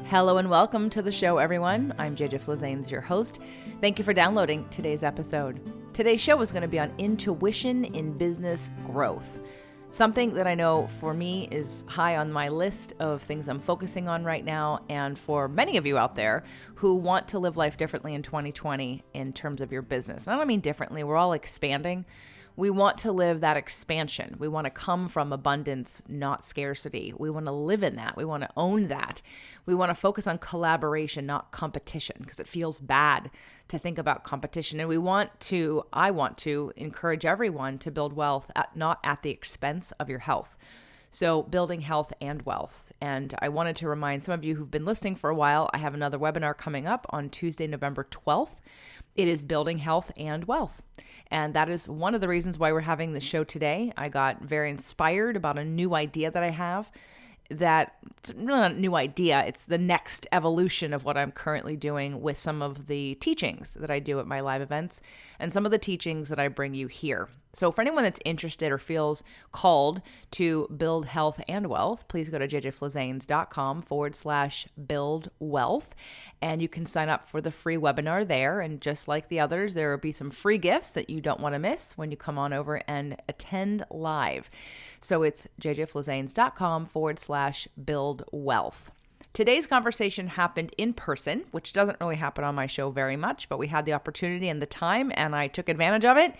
Hello and welcome to the show, everyone. I'm JJ Flazanes, your host. Thank you for downloading today's episode. Today's show is going to be on intuition in business growth. Something that I know for me is high on my list of things I'm focusing on right now, and for many of you out there who want to live life differently in 2020 in terms of your business. And I don't mean differently, we're all expanding. We want to live that expansion. We want to come from abundance, not scarcity. We want to live in that. We want to own that. We want to focus on collaboration, not competition, because it feels bad to think about competition. And I want to encourage everyone to build wealth, not at the expense of your health. So building health and wealth. And I wanted to remind some of you who've been listening for a while, I have another webinar coming up on Tuesday, November 12th. It is building health and wealth. And that is one of the reasons why we're having this show today. I got very inspired about a new idea that I have. That it's really not a new idea. It's the next evolution of what I'm currently doing with some of the teachings that I do at my live events and some of the teachings that I bring you here. So for anyone that's interested or feels called to build health and wealth, please go to jjflazanes.com/build wealth. And you can sign up for the free webinar there. And just like the others, there will be some free gifts that you don't want to miss when you come on over and attend live. So it's jjflazanes.com/build wealth. Today's conversation happened in person, which doesn't really happen on my show very much, but we had the opportunity and the time, and I took advantage of it.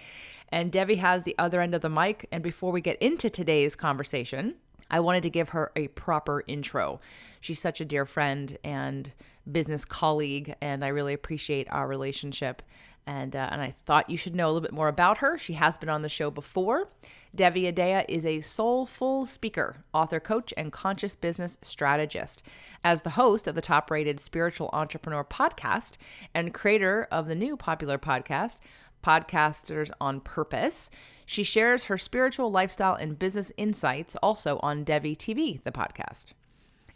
And Devi has the other end of the mic. And before we get into today's conversation, I wanted to give her a proper intro. She's such a dear friend and business colleague, and I really appreciate our relationship. And I thought you should know a little bit more about her. She has been on the show before. Devi Adea is a soulful speaker, author, coach, and conscious business strategist. As the host of the top-rated Spiritual Entrepreneur podcast and creator of the new popular podcast, Podcasters on Purpose, she shares her spiritual lifestyle and business insights also on Devi TV, the podcast.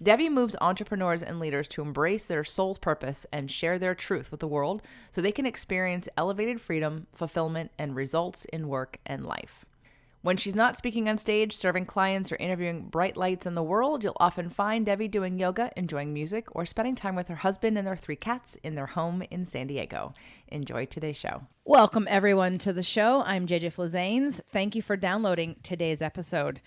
Devi moves entrepreneurs and leaders to embrace their soul's purpose and share their truth with the world so they can experience elevated freedom, fulfillment, and results in work and life. When she's not speaking on stage, serving clients, or interviewing bright lights in the world, you'll often find Devi doing yoga, enjoying music, or spending time with her husband and their 3 cats in their home in San Diego. Enjoy today's show. Welcome, everyone, to the show. I'm JJ Flazanes. Thank you for downloading today's episode.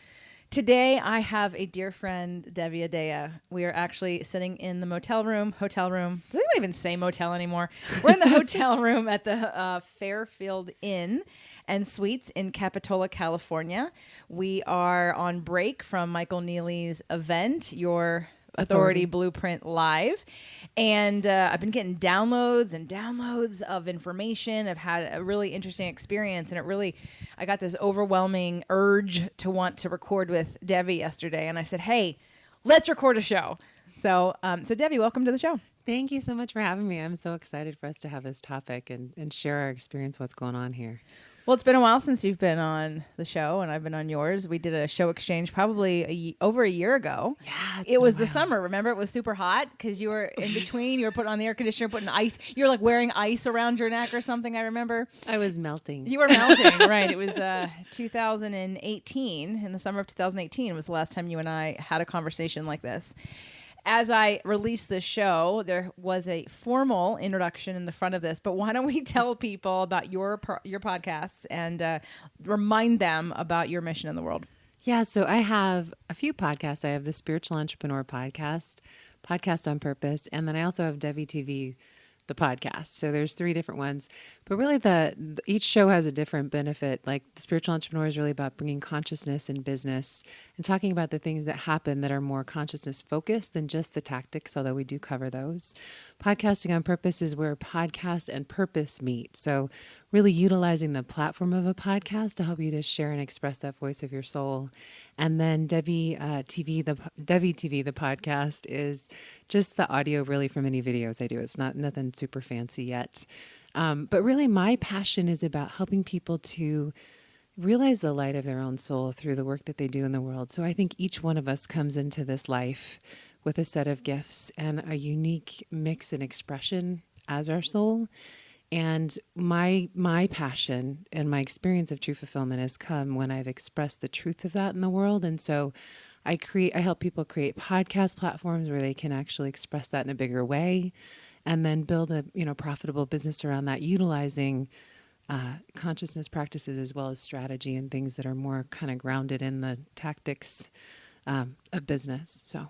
Today, I have a dear friend, Devi Adea. We are actually sitting in the hotel room. Does anyone even say motel anymore? We're in the hotel room at the Fairfield Inn and Suites in Capitola, California. We are on break from Michael Neely's event, Your Authority Blueprint Live. And I've been getting downloads and downloads of information. I've had a really interesting experience, and I got this overwhelming urge to want to record with Devi yesterday. And I said, hey, let's record a show. So Devi, welcome to the show. Thank you so much for having me. I'm so excited for us to have this topic and share our experience, what's going on here. Well, it's been a while since you've been on the show, and I've been on yours. We did a show exchange probably over a year ago. Yeah, it was the summer. Remember, it was super hot because you were in between. You were putting on the air conditioner, putting ice. You were like wearing ice around your neck or something. I remember. I was melting. You were melting, right? It was 2018. In the summer of 2018 was the last time you and I had a conversation like this. As I released this show, there was a formal introduction in the front of this, but why don't we tell people about your podcasts and remind them about your mission in the world? Yeah, so I have a few podcasts. I have the Spiritual Entrepreneur podcast on Purpose, and then I also have Devi TV, the podcast. So there's 3 different ones, but really each show has a different benefit. Like the Spiritual Entrepreneur is really about bringing consciousness in business and talking about the things that happen that are more consciousness focused than just the tactics, although we do cover those. Podcasting on Purpose is where podcast and purpose meet. So really utilizing the platform of a podcast to help you to share and express that voice of your soul. And then Devi TV, the podcast is just the audio really from any videos I do. It's nothing super fancy yet. But really my passion is about helping people to realize the light of their own soul through the work that they do in the world. So I think each one of us comes into this life with a set of gifts and a unique mix and expression as our soul. And my passion and my experience of true fulfillment has come when I've expressed the truth of that in the world. And so I help people create podcast platforms where they can actually express that in a bigger way, and then build a, profitable business around that, utilizing consciousness practices as well as strategy and things that are more kind of grounded in the tactics of business. So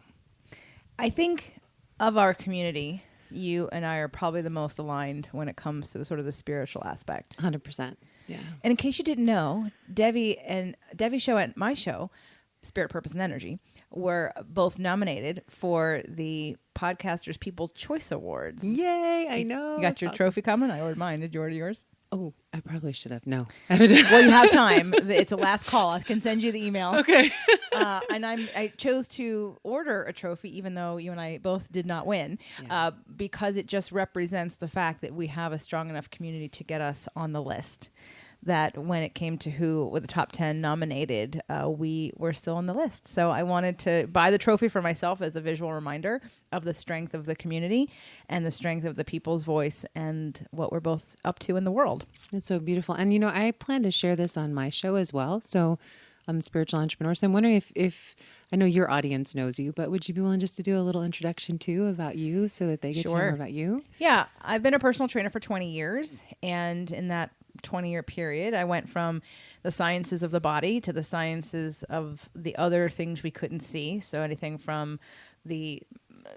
I think of our community, you and I are probably the most aligned when it comes to the sort of the spiritual aspect. 100%. Yeah. And in case you didn't know, Devi's show and my show, Spirit, Purpose, and Energy, were both nominated for the Podcasters People's Choice Awards. Yay, I know. You got your trophy coming? I ordered mine. Did you order yours? Oh, I probably should have. No. Well, you have time. It's a last call. I can send you the email. Okay. And I chose to order a trophy, even though you and I both did not win, because it just represents the fact that we have a strong enough community to get us on the list. That when it came to who were the top 10 nominated, we were still on the list. So I wanted to buy the trophy for myself as a visual reminder of the strength of the community and the strength of the people's voice and what we're both up to in the world. It's so beautiful. And, I plan to share this on my show as well. So on the Spiritual Entrepreneur. So I'm wondering if I know your audience knows you, but would you be willing just to do a little introduction too about you so that they get to know more about you? Yeah. I've been a personal trainer for 20 years. And in that 20-year period, I went from the sciences of the body to the sciences of the other things we couldn't see. So anything from the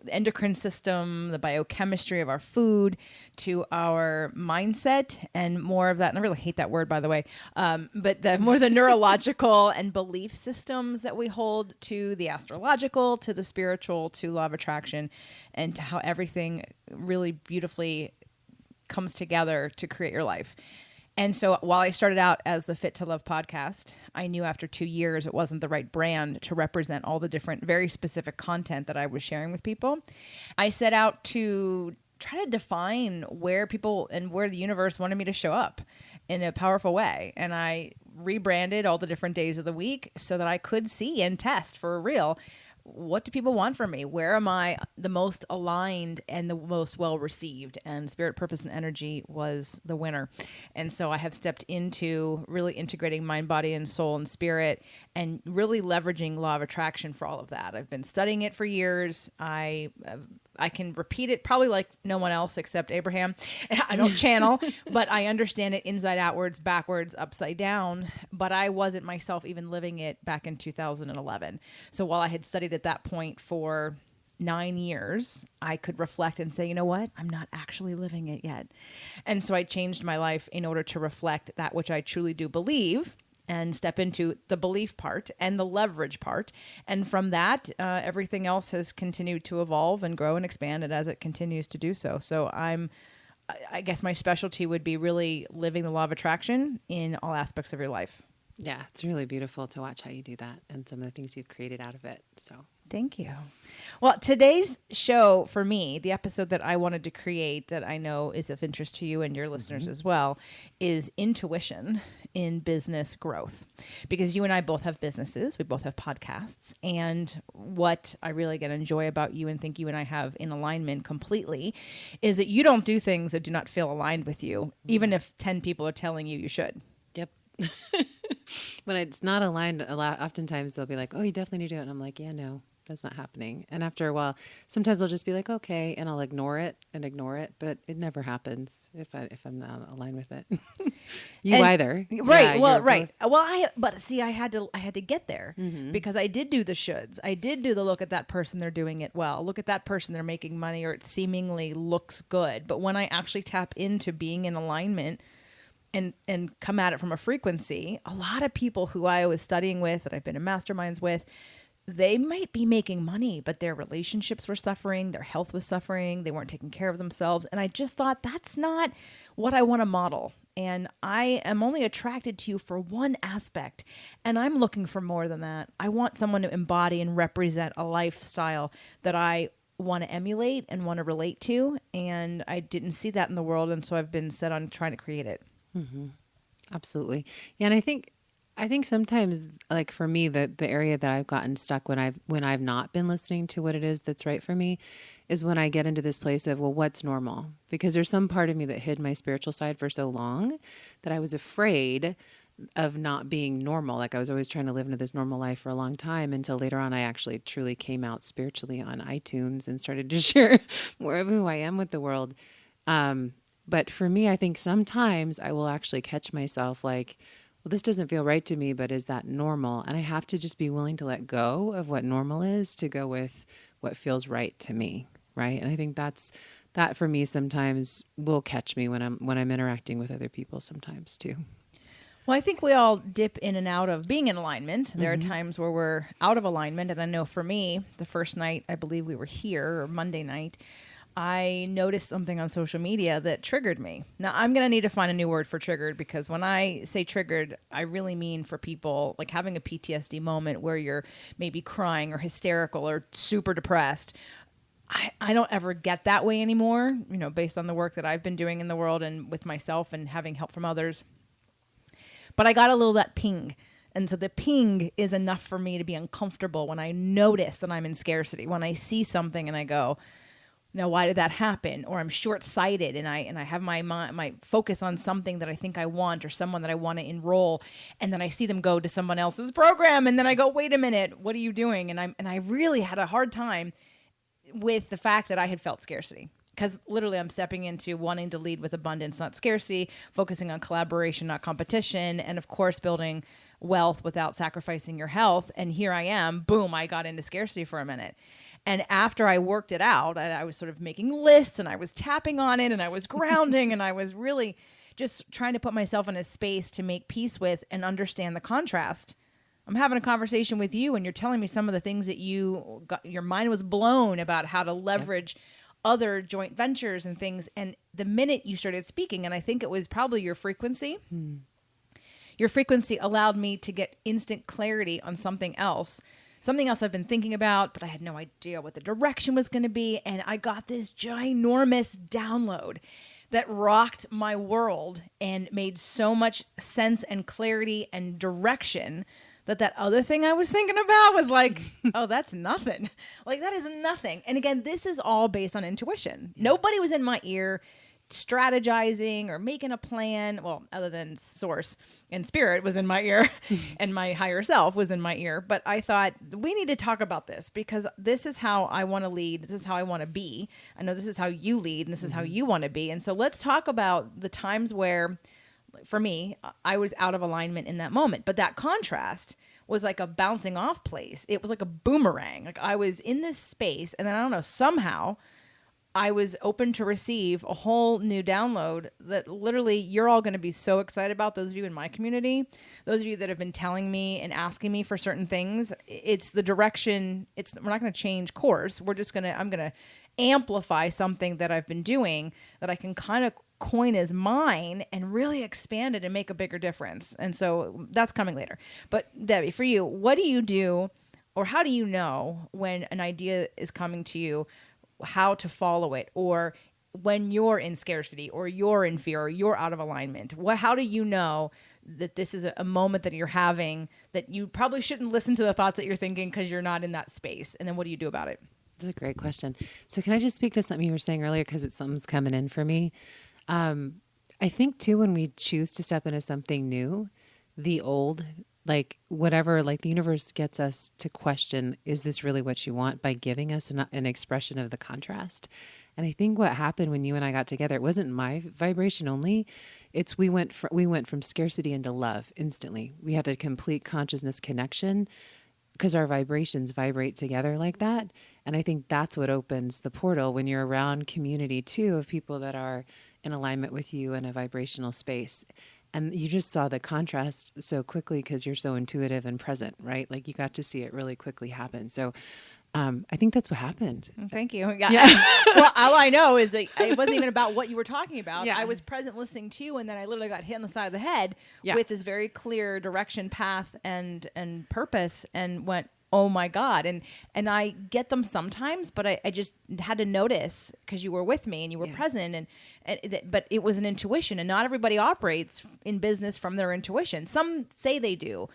endocrine system, the biochemistry of our food, to our mindset, and more of that. And I really hate that word, by the way, but the neurological and belief systems that we hold, to the astrological, to the spiritual, to law of attraction, and to how everything really beautifully comes together to create your life. And so while I started out as the Fit to Love podcast, I knew after 2 years it wasn't the right brand to represent all the different, very specific content that I was sharing with people. I set out to try to define where people and where the universe wanted me to show up in a powerful way. And I rebranded all the different days of the week so that I could see and test for real. What do people want from me? Where am I the most aligned and the most well received? And Spirit, Purpose, and Energy was the winner. And so I have stepped into really integrating mind, body, and soul and spirit, and really leveraging law of attraction for all of that. I've been studying it for years. I can repeat it probably like no one else except Abraham. I don't channel, but I understand it inside outwards, backwards, upside down. But I wasn't myself even living it back in 2011. So while I had studied at that point for 9 years, I could reflect and say, you know what? I'm not actually living it yet. And so I changed my life in order to reflect that which I truly do believe, and step into the belief part and the leverage part. And from that, everything else has continued to evolve and grow and expand, and as it continues to do so. So I guess my specialty would be really living the law of attraction in all aspects of your life. Yeah, it's really beautiful to watch how you do that and some of the things you've created out of it. So thank you. Well, today's show for me, the episode that I wanted to create that I know is of interest to you and your listeners as well, is intuition in business growth. Because you and I both have businesses, we both have podcasts, and what I really get enjoy about you and think you and I have in alignment completely is that you don't do things that do not feel aligned with you, even if 10 people are telling you you should. Yep. When it's not aligned, oftentimes they'll be like, oh, you definitely need to do it. And I'm like, yeah, no, that's not happening. And after a while, sometimes I'll just be like, okay, and I'll ignore it, but it never happens if I'm not aligned with it. Either. Right. Yeah, well, right. Both. Well, I had to get there because I did do the shoulds. I did do the look at that person, they're doing it well. Look at that person, they're making money, or it seemingly looks good. But when I actually tap into being in alignment and come at it from a frequency, a lot of people who I was studying with, that I've been in masterminds with, they might be making money, but their relationships were suffering, their health was suffering, they weren't taking care of themselves. And I just thought, that's not what I want to model. And I am only attracted to you for one aspect, and I'm looking for more than that. I want someone to embody and represent a lifestyle that I want to emulate and want to relate to. And I didn't see that in the world, and so I've been set on trying to create it. Mm-hmm. Absolutely. Yeah. And I think sometimes, like for me, the area that I've gotten stuck when I've not been listening to what it is that's right for me is when I get into this place of, well, what's normal? Because there's some part of me that hid my spiritual side for so long that I was afraid of not being normal. Like I was always trying to live into this normal life for a long time until later on I actually truly came out spiritually on iTunes and started to share more of who I am with the world. But for me, I think sometimes I will actually catch myself like, well, this doesn't feel right to me, but is that normal? And I have to just be willing to let go of what normal is to go with what feels right to me. Right. And I think that for me sometimes will catch me when I'm interacting with other people sometimes too. Well, I think we all dip in and out of being in alignment. There are times where we're out of alignment. And I know for me, the first night, I believe we were here, or Monday night, I noticed something on social media that triggered me. Now, I'm going to need to find a new word for triggered, because when I say triggered, I really mean for people like having a PTSD moment where you're maybe crying or hysterical or super depressed. I don't ever get that way anymore, based on the work that I've been doing in the world and with myself and having help from others. But I got a little that ping. And so the ping is enough for me to be uncomfortable when I notice that I'm in scarcity, when I see something and I go, now, why did that happen? Or I'm short-sighted and I have my focus on something that I think I want or someone that I want to enroll, and then I see them go to someone else's program, and then I go, wait a minute, what are you doing? And I really had a hard time with the fact that I had felt scarcity. Because literally I'm stepping into wanting to lead with abundance, not scarcity, focusing on collaboration, not competition, and of course building wealth without sacrificing your health. And here I am, boom, I got into scarcity for a minute. And after I worked it out, I was sort of making lists and I was tapping on it and I was grounding and I was really just trying to put myself in a space to make peace with and understand the contrast. I'm having a conversation with you and you're telling me some of the things that your mind was blown about how to leverage other joint ventures and things. And the minute you started speaking, and I think it was probably your frequency, your frequency allowed me to get instant clarity on something else I've been thinking about, but I had no idea what the direction was going to be. And I got this ginormous download that rocked my world and made so much sense and clarity and direction that other thing I was thinking about was like, oh, that's nothing. Like, that is nothing. And again, this is all based on intuition. Yeah. Nobody was in my ear strategizing or making a plan. Well, other than source and spirit was in my ear and my higher self was in my ear. But I thought we need to talk about this because this is how I want to lead. This is how I want to be. I know this is how you lead and this is how you want to be. And so let's talk about the times where, for me, I was out of alignment in that moment. But that contrast was like a bouncing off place. It was like a boomerang. Like I was in this space and then I don't know, somehow I was open to receive a whole new download that literally you're all going to be so excited about. Those of you in my community, those of you that have been telling me and asking me for certain things, it's the direction. We're not going to change course. I'm going to amplify something that I've been doing that I can kind of coin as mine and really expand it and make a bigger difference. And so that's coming later. But Debbie, for you, what do you do or how do you know when an idea is coming to you, how to follow it, or when you're in scarcity or you're in fear or you're out of alignment? How do you know that this is a moment that you're having that you probably shouldn't listen to the thoughts that you're thinking because you're not in that space? And then what do you do about it? That's a great question. So can I just speak to something you were saying earlier, because something's coming in for me? I think too, when we choose to step into something new, the old, like whatever, like the universe gets us to question, is this really what you want, by giving us an expression of the contrast. And I think what happened when you and I got together, it wasn't my vibration only. It's we went from scarcity into love instantly. We had a complete consciousness connection because our vibrations vibrate together like that. And I think that's what opens the portal when you're around community too, of people that are in alignment with you in a vibrational space. And you just saw the contrast so quickly because you're so intuitive and present, right? Like you got to see it really quickly happen. So I think that's what happened. Thank you. Yeah. Well, all I know is that it wasn't even about what you were talking about. Yeah. I was present listening to you, and then I literally got hit on the side of the head with this very clear direction, path, and purpose, and went, oh my God. And I get them sometimes, but I just had to notice because you were with me and you were present, but it was an intuition, and not everybody operates in business from their intuition. Some say they do,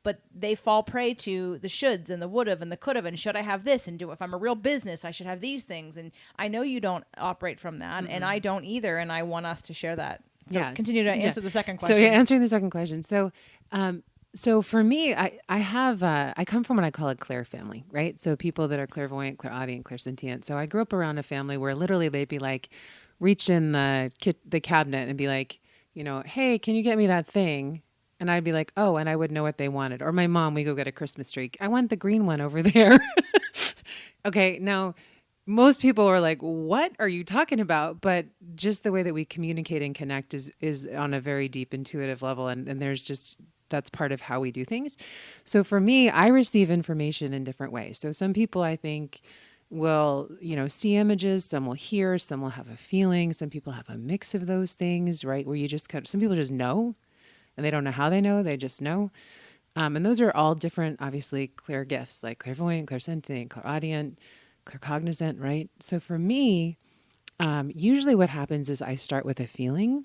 but they fall prey to the shoulds and the would've and the could've and should I have this and do, if I'm a real business, I should have these things. And I know you don't operate from that, and I don't either. And I want us to share that So continue to answer the second question. So answering the second question. So for me, I come from what I call a clair family, right? So people that are clairvoyant, clairaudient, clairsentient. So I grew up around a family where literally they'd be like, reach in the cabinet and be like, hey, can you get me that thing? And I'd be like, oh, and I would know what they wanted. Or my mom, we go get a Christmas tree. I want the green one over there. Okay, now most people are like, what are you talking about? But just the way that we communicate and connect is on a very deep intuitive level. And there's just, that's part of how we do things. So for me, I receive information in different ways. So some people I think will, see images, some will hear, some will have a feeling. Some people have a mix of those things, right? Where you just some people just know and they don't know how they know, they just know. And those are all different, obviously, clear gifts, like clairvoyant, clairsentient, clairaudient, claircognizant, right? So for me, usually what happens is I start with a feeling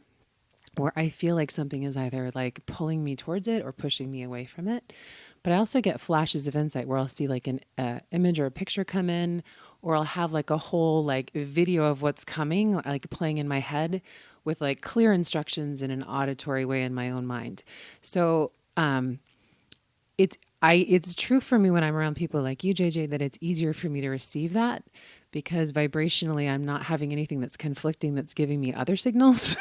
where I feel like something is either like pulling me towards it or pushing me away from it. But I also get flashes of insight where I'll see like an image or a picture come in, or I'll have like a whole like video of what's coming, like playing in my head with like clear instructions in an auditory way in my own mind. So it's true for me when I'm around people like you, JJ, that it's easier for me to receive that because vibrationally I'm not having anything that's conflicting that's giving me other signals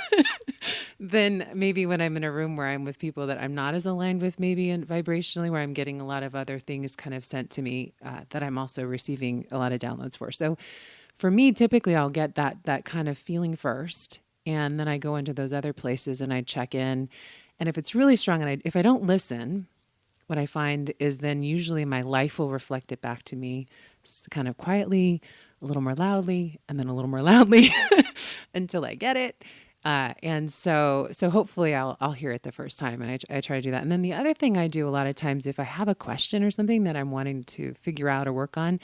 than maybe when I'm in a room where I'm with people that I'm not as aligned with, maybe and vibrationally, where I'm getting a lot of other things kind of sent to me that I'm also receiving a lot of downloads for. So for me, typically I'll get that kind of feeling first, and then I go into those other places and I check in. And if it's really strong and if I don't listen, what I find is then usually my life will reflect it back to me kind of quietly, a little more loudly, and then a little more loudly until I get it. And so hopefully I'll hear it the first time, and I try to do that. And then the other thing I do a lot of times, if I have a question or something that I'm wanting to figure out or work on,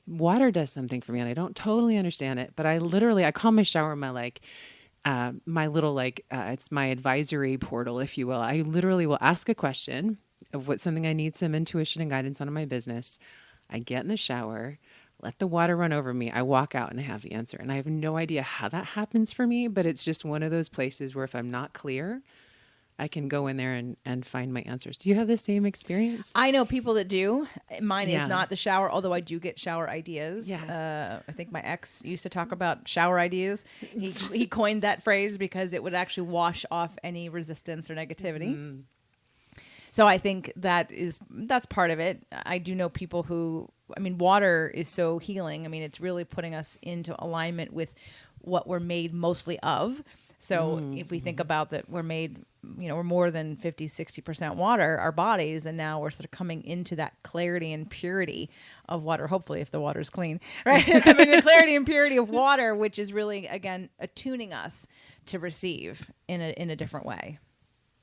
water does something for me, and I don't totally understand it, but I call my shower my little it's my advisory portal, if you will. I literally will ask a question of what's something I need some intuition and guidance on in my business. I get in the shower, let the water run over me. I walk out and I have the answer. And I have no idea how that happens for me, but it's just one of those places where if I'm not clear, I can go in there and find my answers. Do you have the same experience? I know people that do. Mine is not the shower, although I do get shower ideas. Yeah. I think my ex used to talk about shower ideas. He coined that phrase because it would actually wash off any resistance or negativity. Mm-hmm. So I think that's part of it. I do know people who, water is so healing. It's really putting us into alignment with what we're made mostly of. So if we think about that, we're made, we're more than 50, 60% water, our bodies. And now we're sort of coming into that clarity and purity of water. Hopefully, if the water is clean, right? Coming to the clarity and purity of water, which is really, again, attuning us to receive in a different way.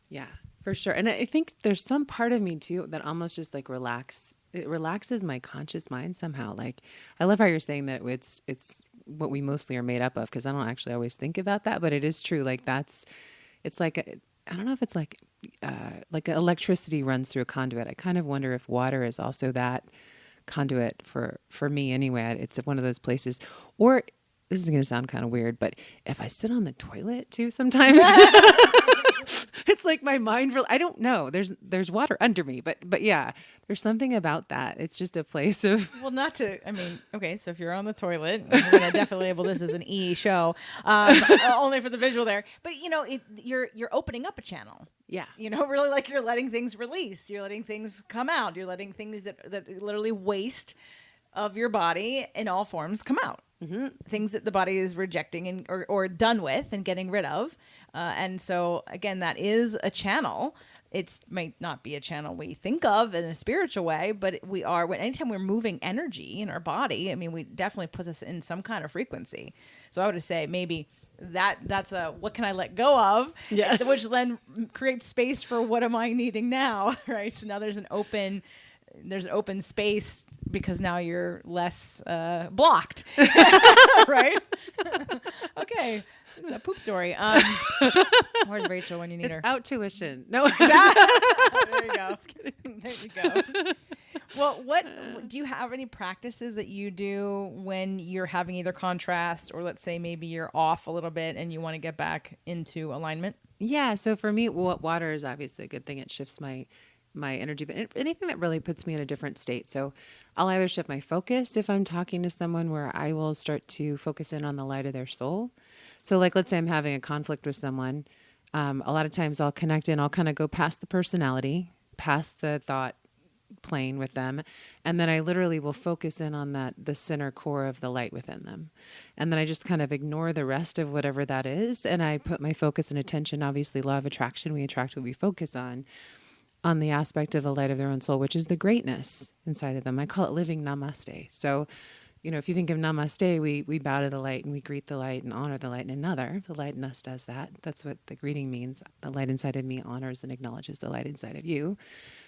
Yeah. For sure. And I think there's some part of me too that almost just like it relaxes my conscious mind somehow. Like, I love how you're saying that it's what we mostly are made up of, because I don't actually always think about that, but it is true. Like it's like, I don't know if it's like electricity runs through a conduit. I kind of wonder if water is also that conduit for me anyway. It's one of those places. Or this is going to sound kind of weird, but if I sit on the toilet too sometimes, it's like my mind, I don't know. There's water under me, but yeah, there's something about that. It's just a place of. Well, okay. So if you're on the toilet, we're going to definitely label this as an E show, only for the visual there. But you're opening up a channel. Yeah. Really like you're letting things release. You're letting things come out. You're letting things that literally waste of your body in all forms come out. Mm-hmm. Things that the body is rejecting or done with and getting rid of. And so, again, that is a channel. It might not be a channel we think of in a spiritual way, but anytime we're moving energy in our body, we definitely put us in some kind of frequency. So I would say maybe that's a what can I let go of? Yes. Which then creates space for what am I needing now, right? So now there's an open space because now you're less blocked, right? Okay. It's a poop story. Where's Rachel when you need her? Out tuition. No. There you go. There you go. Well, what do you have any practices that you do when you're having either contrast or let's say maybe you're off a little bit and you want to get back into alignment? Yeah. So for me, water is obviously a good thing. It shifts my energy, but anything that really puts me in a different state. So I'll either shift my focus if I'm talking to someone where I will start to focus in on the light of their soul. So like, let's say I'm having a conflict with someone. A lot of times I'll connect in, I'll kind of go past the personality, past the thought plane with them. And then I literally will focus in on the center core of the light within them. And then I just kind of ignore the rest of whatever that is. And I put my focus and attention, obviously law of attraction, we attract what we focus on the aspect of the light of their own soul, which is the greatness inside of them. I call it living namaste. So, if you think of namaste, we bow to the light and we greet the light and honor the light in another. The light in us does that. That's what the greeting means. The light inside of me honors and acknowledges the light inside of you.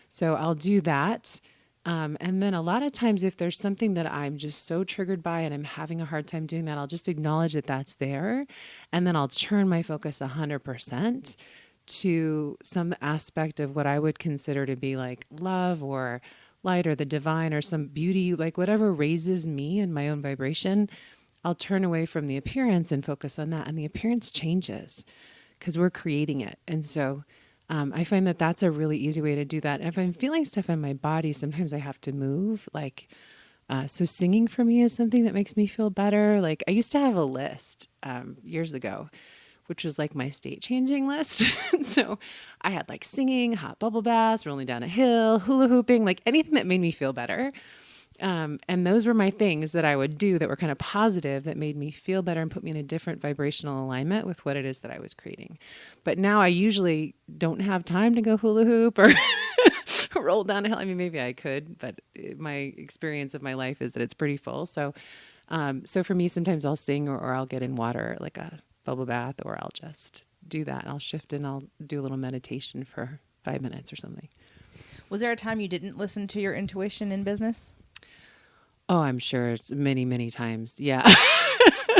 So I'll do that. And then a lot of times if there's something that I'm just so triggered by and I'm having a hard time doing that, I'll just acknowledge that that's there. And then I'll turn my focus 100% to some aspect of what I would consider to be like love or light or the divine or some beauty, like whatever raises me in my own vibration. I'll turn away from the appearance and focus on that. And the appearance changes because we're creating it. And so I find that that's a really easy way to do that. And if I'm feeling stuff in my body, sometimes I have to move. So singing for me is something that makes me feel better. Like I used to have a list years ago, which was like my state changing list. So I had like singing, hot bubble baths, rolling down a hill, hula hooping, like anything that made me feel better. And those were my things that I would do that were kind of positive, that made me feel better and put me in a different vibrational alignment with what it is that I was creating. But now I usually don't have time to go hula hoop or roll down a hill. I mean, maybe I could, but my experience of my life is that it's pretty full. So for me, sometimes I'll sing or I'll get in water, like a bubble bath, or I'll just do that. I'll shift and I'll do a little meditation for 5 minutes or something. Was there a time you didn't listen to your intuition in business? Oh, I'm sure it's many, many times. Yeah.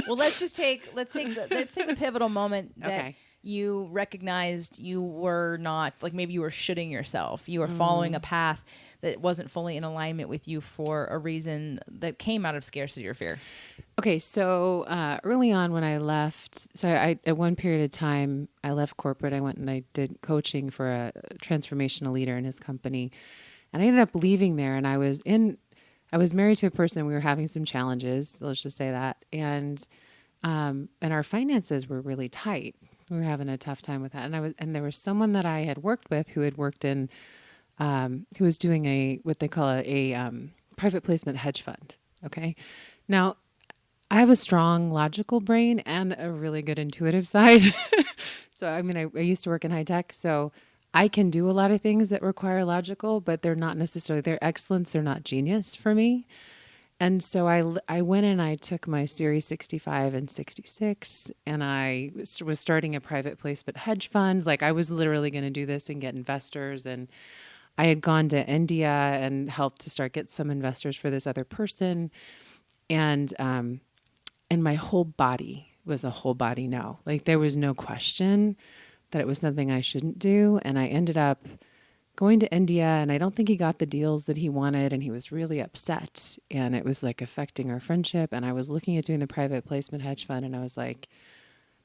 Well, let's take the pivotal moment that Okay. you recognized you were not, like maybe you were shooting yourself. You were following a path that wasn't fully in alignment with you for a reason that came out of scarcity or fear. Okay. So early on when I left, I at one period of time, I left corporate. I went and I did coaching for a transformational leader in his company. And I ended up leaving there, and I was married to a person. We were having some challenges. Let's just say that. And our finances were really tight. We were having a tough time with that. And there was someone that I had worked with who had worked in, who was doing what they call a private placement hedge fund. Okay. Now I have a strong logical brain and a really good intuitive side. So, I mean, I used to work in high tech, so I can do a lot of things that require logical, but they're not necessarily, they're excellence. They're not genius for me. And so I went and I took my Series 65 and 66, and I was starting a private placement hedge fund. Like I was literally going to do this and get investors. And I had gone to India and helped to get some investors for this other person. And my whole body was a whole body no. Like there was no question that it was something I shouldn't do. And I ended up going to India, and I don't think he got the deals that he wanted, and he was really upset, and it was like affecting our friendship. And I was looking at doing the private placement hedge fund, and I was like,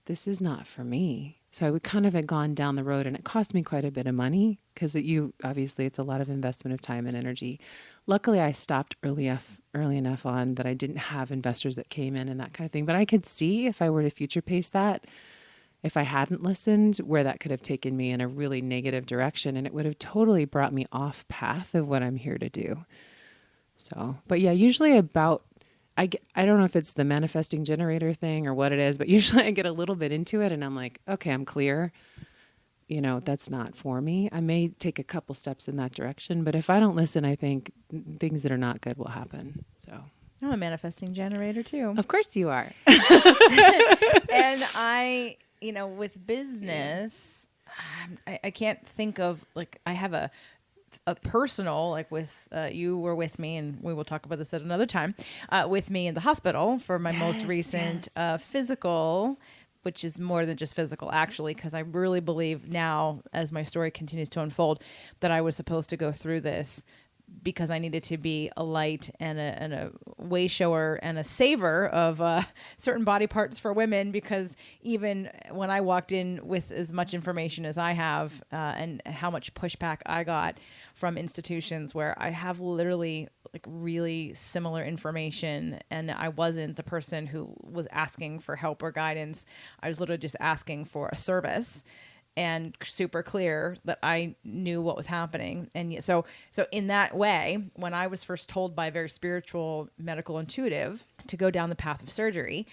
this is not for me. So I would kind of had gone down the road, and it cost me quite a bit of money because obviously it's a lot of investment of time and energy. Luckily I stopped early enough on that I didn't have investors that came in and that kind of thing, but I could see if I were to future pace that, if I hadn't listened, where that could have taken me in a really negative direction, and it would have totally brought me off path of what I'm here to do. So, but yeah, usually I don't know if it's the manifesting generator thing or what it is, but usually I get a little bit into it and I'm like, okay, I'm clear. That's not for me. I may take a couple steps in that direction, but if I don't listen, I think things that are not good will happen. So I'm a manifesting generator too. Of course you are. And with business, I can't think of, like, I have a personal, like with, you were with me, and we will talk about this at another time, with me in the hospital for my most recent physical, which is more than just physical, actually, because I really believe now, as my story continues to unfold, that I was supposed to go through this because I needed to be a light and a way shower and a saver of certain body parts for women, because even when I walked in with as much information as I have and how much pushback I got from institutions where I have literally like really similar information, and I wasn't the person who was asking for help or guidance. I was literally just asking for a service, and super clear that I knew what was happening. And so in that way, when I was first told by a very spiritual medical intuitive to go down the path of surgery,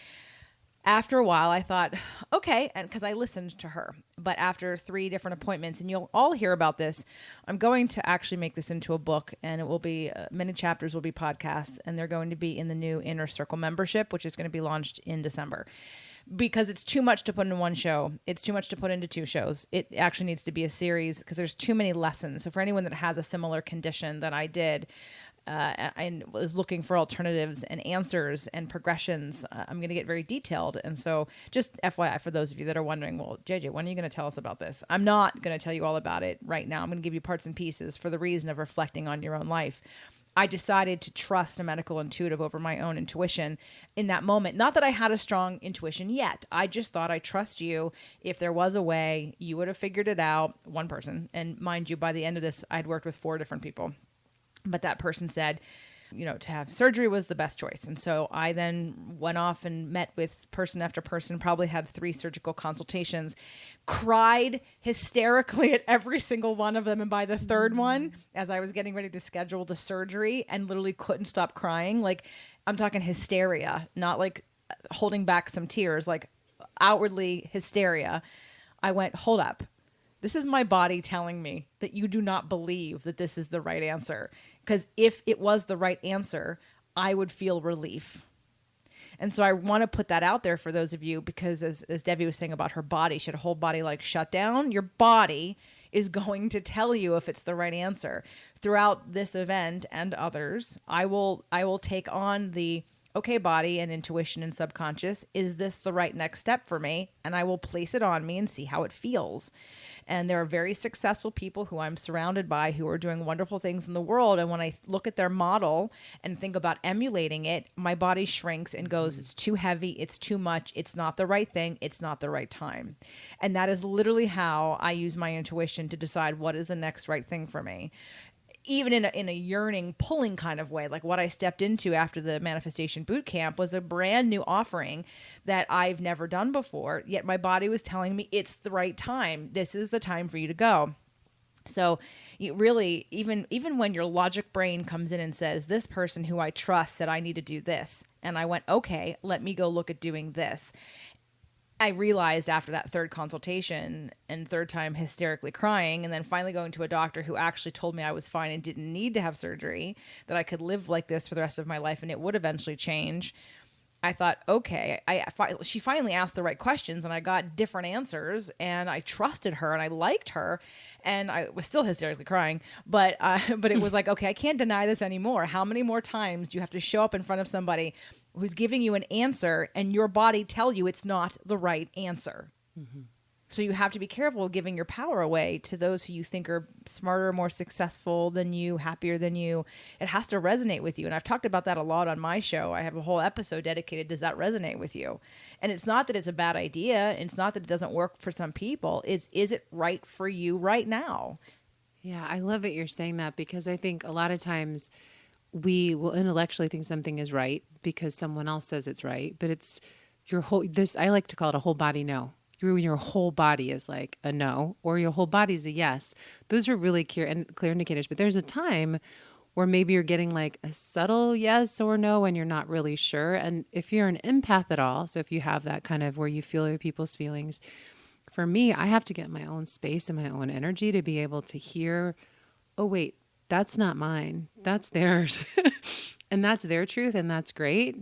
after a while I thought, okay, and because I listened to her. But after 3 different appointments, and you'll all hear about this, I'm going to actually make this into a book, and it will be many chapters will be podcasts, and they're going to be in the new Inner Circle membership, which is going to be launched in December. Because it's too much to put into one show. It's too much to put into 2 shows. It actually needs to be a series because there's too many lessons. So for anyone that has a similar condition that I did and was looking for alternatives and answers and progressions, I'm going to get very detailed. And so just FYI for those of you that are wondering, well, JJ, when are you going to tell us about this? I'm not going to tell you all about it right now. I'm going to give you parts and pieces for the reason of reflecting on your own life. I decided to trust a medical intuitive over my own intuition in that moment. Not that I had a strong intuition yet. I just thought, I trust you. If there was a way, you would have figured it out. One person. And mind you, by the end of this, I'd worked with 4 different people. But that person said, to have surgery was the best choice. And so I then went off and met with person after person, probably had 3 surgical consultations, cried hysterically at every single one of them. And by the 3rd one, as I was getting ready to schedule the surgery, and literally couldn't stop crying, like I'm talking hysteria, not like holding back some tears, like outwardly hysteria. I went, hold up. This is my body telling me that you do not believe that this is the right answer. Because if it was the right answer, I would feel relief. And so I want to put that out there for those of you, because as Devi was saying about her body, she had a whole body like shut down. Your body is going to tell you if it's the right answer. Throughout this event and others, I will take on the, okay, body and intuition and subconscious, is this the right next step for me? And I will place it on me and see how it feels. And there are very successful people who I'm surrounded by who are doing wonderful things in the world. And when I look at their model and think about emulating it, my body shrinks and goes, it's too heavy, it's too much, it's not the right thing, it's not the right time. And that is literally how I use my intuition to decide what is the next right thing for me. Even in a yearning, pulling kind of way, like what I stepped into after the manifestation boot camp was a brand new offering that I've never done before. Yet my body was telling me it's the right time. This is the time for you to go. So you really, even when your logic brain comes in and says, this person who I trust said I need to do this. And I went, okay, let me go look at doing this. I realized after that 3rd consultation and 3rd time hysterically crying, and then finally going to a doctor who actually told me I was fine and didn't need to have surgery, that I could live like this for the rest of my life and it would eventually change. I thought, okay, she finally asked the right questions and I got different answers, and I trusted her and I liked her, and I was still hysterically crying, but it was like, okay, I can't deny this anymore. How many more times do you have to show up in front of somebody who's giving you an answer and your body tell you it's not the right answer? Mm-hmm. So you have to be careful giving your power away to those who you think are smarter, more successful than you, happier than you. It has to resonate with you. And I've talked about that a lot on my show. I have a whole episode dedicated, does that resonate with you? And it's not that it's a bad idea. It's not that it doesn't work for some people. Is it right for you right now? Yeah, I love it you're saying that, because I think a lot of times we will intellectually think something is right because someone else says it's right, but it's your whole, I like to call it a whole body no. Your whole body is like a no, or your whole body is a yes. Those are really clear indicators. But there's a time where maybe you're getting like a subtle yes or no and you're not really sure. And if you're an empath at all, so if you have that kind of where you feel other people's feelings, for me, I have to get my own space and my own energy to be able to hear, oh, wait, that's not mine. That's theirs. And that's their truth, and that's great.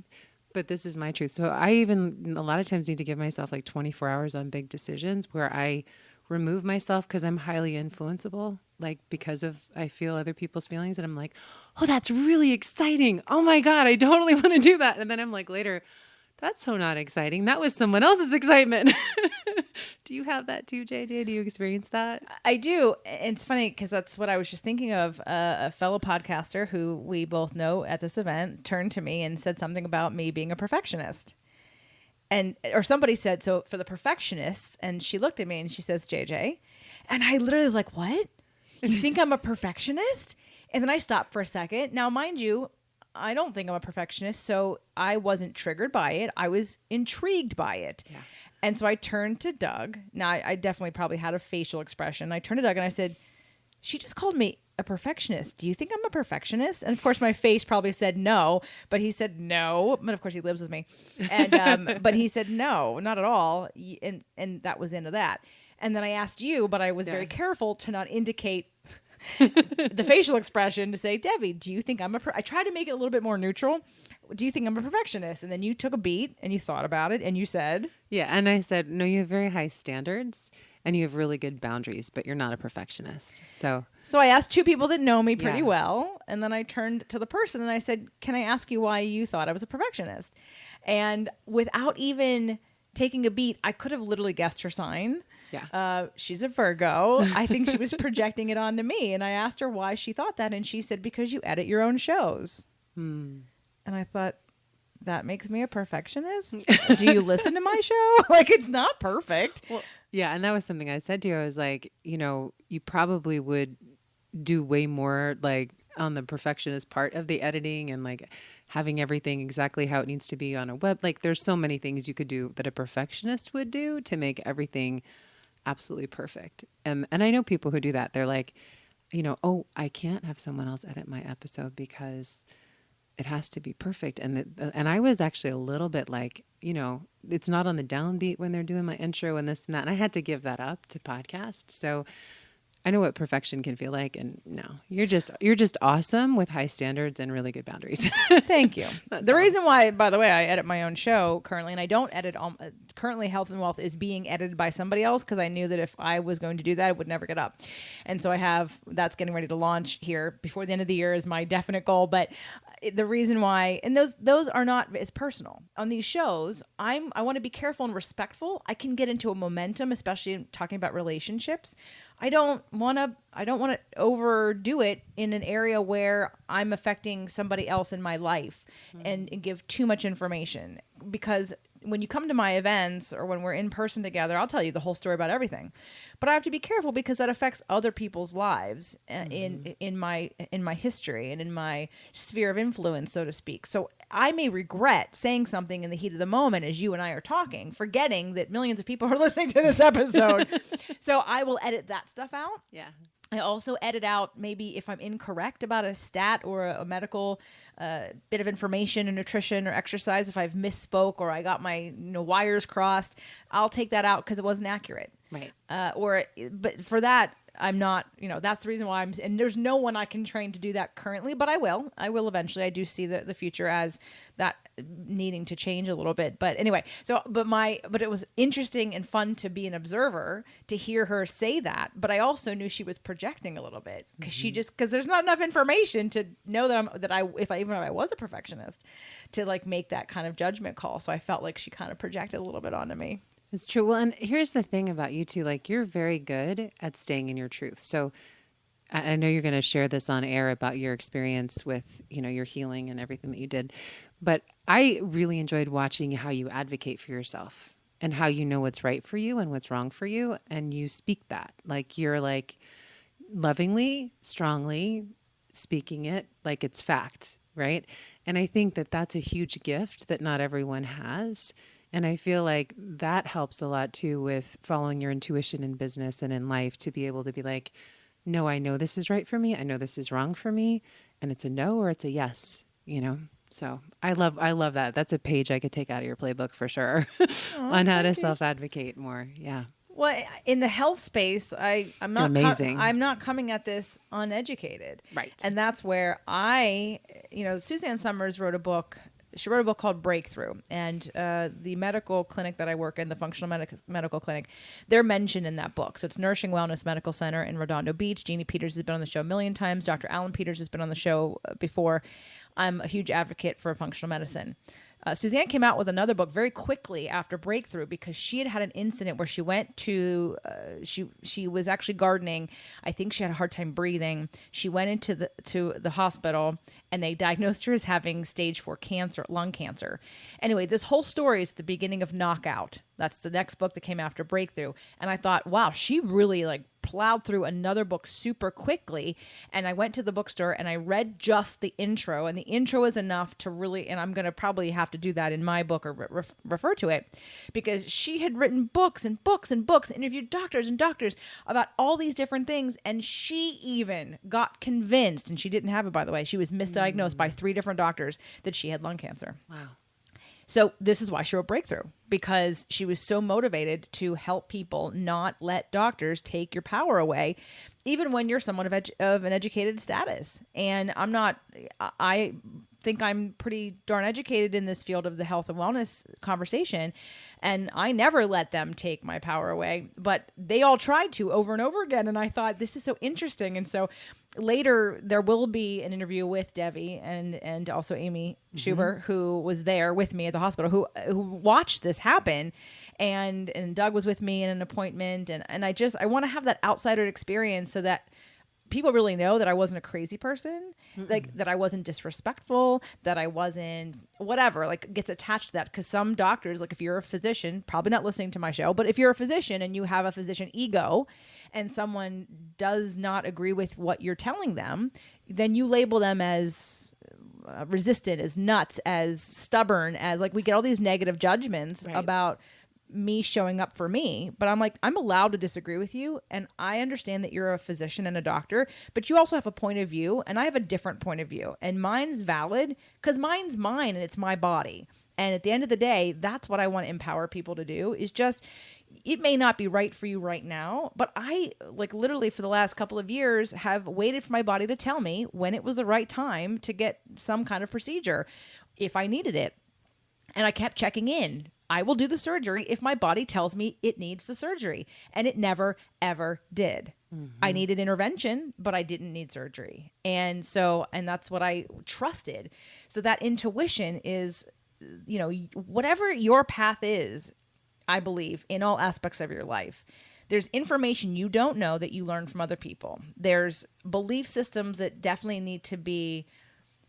But this is my truth. So I even a lot of times need to give myself like 24 hours on big decisions where I remove myself because I'm highly influenceable, like because of I feel other people's feelings. And I'm like, oh, that's really exciting. Oh my God, I totally want to do that. And then I'm like later, That's so not exciting. That was someone else's excitement. Do you have that too, JJ? Do you experience that? I do. And it's funny because that's what I was just thinking of. A fellow podcaster who we both know at this event turned to me and said something about me being a perfectionist. Or somebody said, so for the perfectionists, and she looked at me and she says, JJ. And I literally was like, what? You think I'm a perfectionist? And then I stopped for a second. Now, mind you, I don't think I'm a perfectionist, so I wasn't triggered by it. I was intrigued by it. Yeah. And so I turned to Doug. Now, I definitely probably had a facial expression. I turned to Doug and I said, she just called me a perfectionist. Do you think I'm a perfectionist? And of course, my face probably said no, but he said no. But of course, he lives with me. And but he said no, not at all. And that was into that. And then I asked you, but I was very careful to not indicate the facial expression to say, Devi, do you think I'm I tried to make it a little bit more neutral. Do you think I'm a perfectionist? And then you took a beat and you thought about it and you said. Yeah. And I said, no, you have very high standards and you have really good boundaries, but you're not a perfectionist. So I asked two people that know me pretty well. And then I turned to the person and I said, can I ask you why you thought I was a perfectionist? And without even taking a beat, I could have literally guessed her sign. Yeah. She's a Virgo. I think she was projecting it onto me. And I asked her why she thought that. And she said, because you edit your own shows. And I thought, that makes me a perfectionist? Do you listen to my show? Like, it's not perfect. Well, yeah. And that was something I said to you. I was like, you probably would do way more like on the perfectionist part of the editing and like having everything exactly how it needs to be on a web. Like there's so many things you could do that a perfectionist would do to make everything absolutely perfect. And I know people who do that. They're like, oh, I can't have someone else edit my episode because it has to be perfect. And I was actually a little bit like, it's not on the downbeat when they're doing my intro and this and that. And I had to give that up to podcast. So I know what perfection can feel like. And no, you're just awesome with high standards and really good boundaries. Thank you. The reason why, by the way, I edit my own show currently, and I don't edit, currently Health and Wealth is being edited by somebody else because I knew that if I was going to do that, it would never get up. And so that's getting ready to launch here before the end of the year is my definite goal. But the reason why, and those are not as personal on these shows. I want to be careful and respectful. I can get into a momentum, especially in talking about relationships. I don't want to overdo it in an area where I'm affecting somebody else in my life and give too much information. Because when you come to my events or when we're in person together, I'll tell you the whole story about everything. But I have to be careful because that affects other people's lives in my history and in my sphere of influence, so to speak. So I may regret saying something in the heat of the moment as you and I are talking, forgetting that millions of people are listening to this episode. So I will edit that stuff out. Yeah. I also edit out maybe if I'm incorrect about a stat or a medical bit of information in nutrition or exercise. If I've misspoke or I got my wires crossed, I'll take that out because it wasn't accurate. Right. But for that, I'm not, that's the reason why and there's no one I can train to do that currently, but I will eventually. I do see the future as that needing to change a little bit. But anyway, but it was interesting and fun to be an observer, to hear her say that. But I also knew she was projecting a little bit because there's not enough information to know that even if I was a perfectionist to like make that kind of judgment call. So I felt like she kind of projected a little bit onto me. It's true. Well, and here's the thing about you two, like you're very good at staying in your truth. So I know you're going to share this on air about your experience with, your healing and everything that you did, but I really enjoyed watching how you advocate for yourself and how you know what's right for you and what's wrong for you. And you speak that like you're like lovingly, strongly speaking it like it's fact. Right. And I think that that's a huge gift that not everyone has. And I feel like that helps a lot too with following your intuition in business and in life, to be able to be like, no, I know this is right for me. I know this is wrong for me. And it's a no or it's a yes, So I love that. That's a page I could take out of your playbook for sure on how to self-advocate more. Yeah. Well, in the health space, I'm not amazing. I'm not coming at this uneducated. Right. And that's where Suzanne Summers wrote a book. She wrote a book called Breakthrough, and the medical clinic that I work in, the functional medical clinic, they're mentioned in that book. So it's Nourishing Wellness Medical Center in Redondo Beach. Jeannie Peters has been on the show a million times. Dr. Alan Peters has been on the show before. I'm a huge advocate for functional medicine. Suzanne came out with another book very quickly after Breakthrough because she had an incident where she went to she was actually gardening. I think she had a hard time breathing. She went into the hospital and they diagnosed her as having stage 4 cancer, lung cancer. Anyway, this whole story is the beginning of Knockout. That's the next book that came after Breakthrough. And I thought, wow, she really plowed through another book super quickly. And I went to the bookstore and I read just the intro, and the intro is enough to really, and I'm going to probably have to do that in my book or refer to it, because she had written books and books and books, interviewed doctors and doctors about all these different things. And she even got convinced, and she didn't have it, by the way, she was misdiagnosed by 3 different doctors that she had lung cancer. Wow. So this is why she wrote Breakthrough, because she was so motivated to help people not let doctors take your power away, even when you're someone of an educated status. And I think I'm pretty darn educated in this field of the health and wellness conversation, and I never let them take my power away, but they all tried to over and over again. And I thought, this is so interesting. And so later there will be an interview with Devi and also Amy Schuber, who was there with me at the hospital, who watched this happen. And Doug was with me in an appointment. And I want to have that outsider experience so that people really know that I wasn't a crazy person, that I wasn't disrespectful, that I wasn't whatever, gets attached to that. Because some doctors, if you're a physician, probably not listening to my show, but if you're a physician and you have a physician ego and someone does not agree with what you're telling them, then you label them as resistant, as nuts, as stubborn, as we get all these negative judgments about me showing up for me. But I'm allowed to disagree with you, and I understand that you're a physician and a doctor, but you also have a point of view, and I have a different point of view, and mine's valid because mine's mine and it's my body. And at the end of the day, that's what I want to empower people to do, is just, it may not be right for you right now, but I literally for the last couple of years have waited for my body to tell me when it was the right time to get some kind of procedure if I needed it. And I kept checking in. I will do the surgery if my body tells me it needs the surgery. And it never, ever did. I needed intervention, but I didn't need surgery. And that's what I trusted. So that intuition is, whatever your path is, I believe, in all aspects of your life, there's information you don't know that you learn from other people. There's belief systems that definitely need to be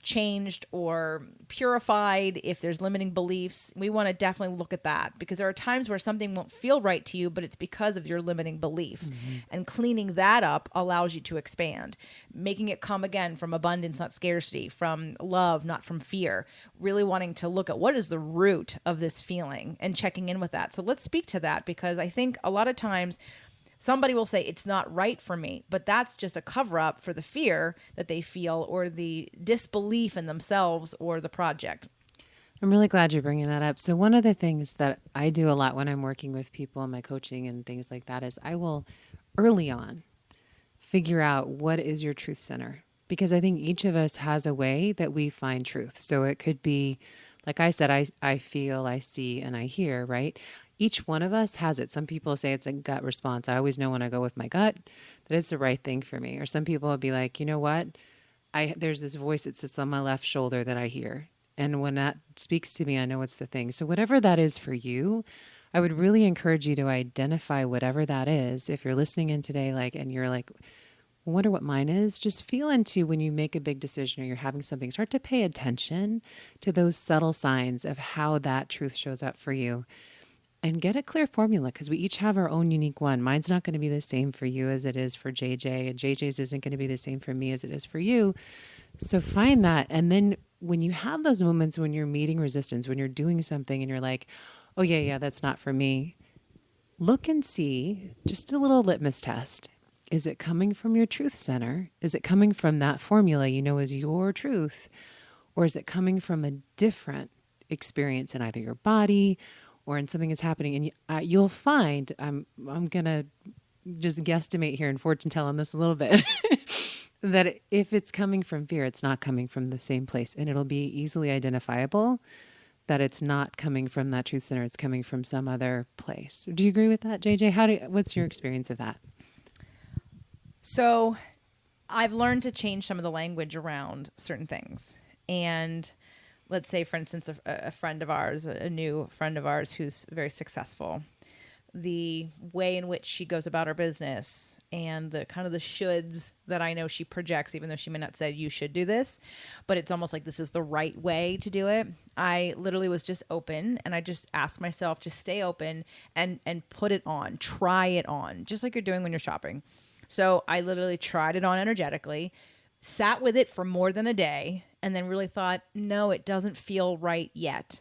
changed or purified. If there's limiting beliefs, we want to definitely look at that, because there are times where something won't feel right to you, but it's because of your limiting belief. And cleaning that up allows you to expand, making it come again from abundance, not scarcity, from love, not from fear, really wanting to look at what is the root of this feeling and checking in with that. So let's speak to that, because I think a lot of times somebody will say it's not right for me, but that's just a cover up for the fear that they feel or the disbelief in themselves or the project. I'm really glad you're bringing that up. So one of the things that I do a lot when I'm working with people in my coaching and things like that is I will early on figure out what is your truth center, because I think each of us has a way that we find truth. So it could be, like I said, I feel, I see, and I hear, right? Each one of us has it. Some people say it's a gut response. I always know when I go with my gut that it's the right thing for me. Or some people will be like, you know what? There's this voice that sits on my left shoulder that I hear. And when that speaks to me, I know it's the thing. So whatever that is for you, I would really encourage you to identify whatever that is. If you're listening in today, and you're like, I wonder what mine is, just feel into when you make a big decision or you're having something, start to pay attention to those subtle signs of how that truth shows up for you. And get a clear formula, because we each have our own unique one. Mine's not going to be the same for you as it is for JJ, and JJ's isn't going to be the same for me as it is for you. So find that. And then when you have those moments when you're meeting resistance, when you're doing something and you're like, oh yeah, that's not for me, look and see, just a little litmus test. Is it coming from your truth center? Is it coming from that formula you know is your truth? Or is it coming from a different experience in either your body or in something that's happening? And you'll find, I'm going to just guesstimate here and fortune tell on this a little bit, that if it's coming from fear, it's not coming from the same place. And it'll be easily identifiable that it's not coming from that truth center. It's coming from some other place. Do you agree with that, JJ? What's your experience of that? So I've learned to change some of the language around certain things. And let's say, for instance, a friend of ours, a new friend of ours who's very successful, the way in which she goes about her business and the kind of the shoulds that I know she projects, even though she may not say you should do this, but it's almost like this is the right way to do it. I literally was just open, and I just asked myself, just stay open and put it on, try it on, just like you're doing when you're shopping. So I literally tried it on energetically, sat with it for more than a day, and then really thought, no, it doesn't feel right yet.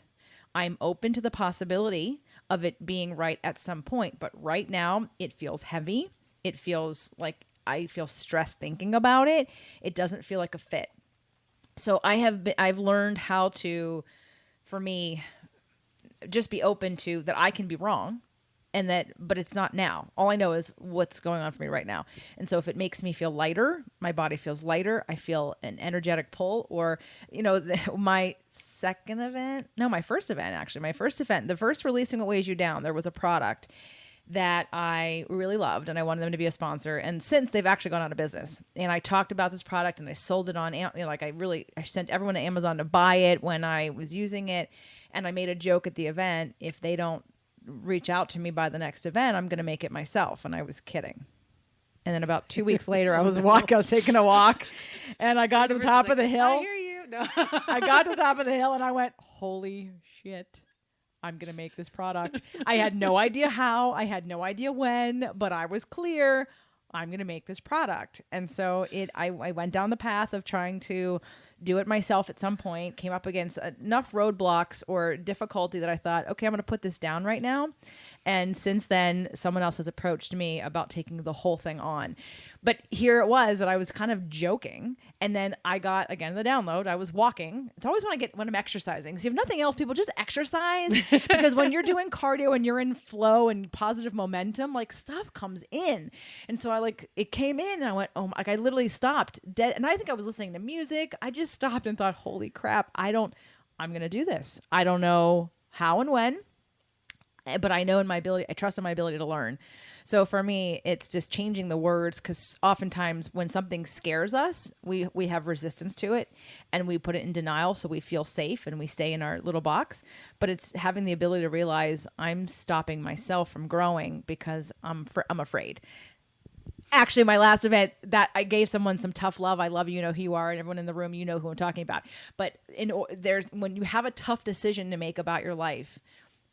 I'm open to the possibility of it being right at some point, but right now it feels heavy. It feels like I feel stressed thinking about it. It doesn't feel like a fit. So I've learned how to, for me, just be open to that I can be wrong, and but it's not now. All I know is what's going on for me right now. And so if it makes me feel lighter, my body feels lighter, I feel an energetic pull, or, my first event, the first Releasing What Weighs You Down, there was a product that I really loved, and I wanted them to be a sponsor. And since they've actually gone out of business, and I talked about this product and I sold it on, I sent everyone to Amazon to buy it when I was using it. And I made a joke at the event, if they don't reach out to me by the next event, I'm going to make it myself. And I was kidding. And then about 2 weeks later, I was taking a walk, and I got to the top of the hill. I hear you. No. I got to the top of the hill and I went, holy shit. I'm going to make this product. I had no idea how, I had no idea when, but I was clear, I'm going to make this product. And so I went down the path of trying to do it myself at some point, came up against enough roadblocks or difficulty that I thought, okay, I'm going to put this down right now. And since then, someone else has approached me about taking the whole thing on. But here it was that I was kind of joking. And then I got, again, the download. I was walking. It's always when I'm exercising. See, if nothing else, people just exercise. Because when you're doing cardio and you're in flow and positive momentum, like stuff comes in. And so it came in and I went, oh, I literally stopped dead. And I think I was listening to music. I just stopped and thought, holy crap, I'm going to do this. I don't know how and when, but I know in my ability, I trust in my ability to learn. So for me, it's just changing the words, because oftentimes when something scares us, we have resistance to it and we put it in denial. So we feel safe and we stay in our little box, but it's having the ability to realize I'm stopping myself from growing because I'm afraid. Actually, my last event that I gave someone some tough love. I love you, know who you are, and everyone in the room, you know who I'm talking about. But when you have a tough decision to make about your life,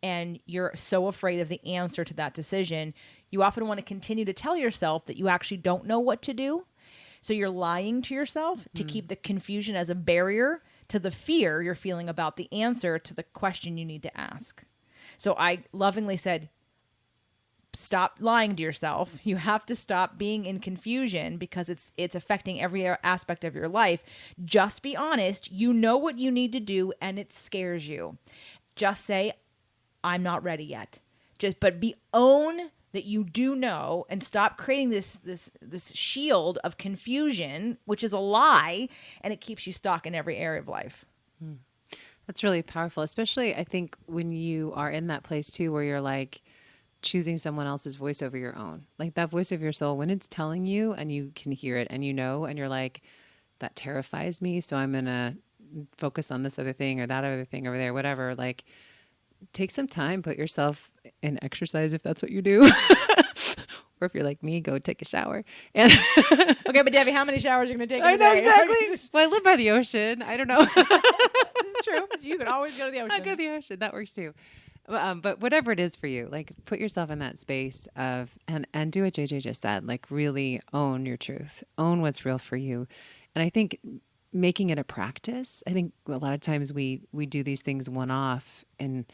and you're so afraid of the answer to that decision, you often want to continue to tell yourself that you actually don't know what to do. So you're lying to yourself to keep the confusion as a barrier to the fear you're feeling about the answer to the question you need to ask. So I lovingly said, stop lying to yourself. You have to stop being in confusion because it's affecting every aspect of your life. Just be honest. You know what you need to do and it scares you. Just say, I'm not ready yet. But own that you do know, and stop creating this shield of confusion, which is a lie, and it keeps you stuck in every area of life. That's really powerful, especially I think when you are in that place too, where you're like choosing someone else's voice over your own, like that voice of your soul, when it's telling you and you can hear it and and you're like, that terrifies me. So I'm going to focus on this other thing or that other thing over there, whatever. Like, take some time, put yourself in exercise if that's what you do. Or if you're like me, go take a shower. And okay, but Debbie, how many showers are you going to take? I know exactly. Well, I live by the ocean. I don't know. This is true. You can always go to the ocean. I go to the ocean. That works too. But whatever it is for you, like put yourself in that space of and do what JJ just said. Like really own your truth, own what's real for you. And I think making it a practice. I think a lot of times we do these things one off, and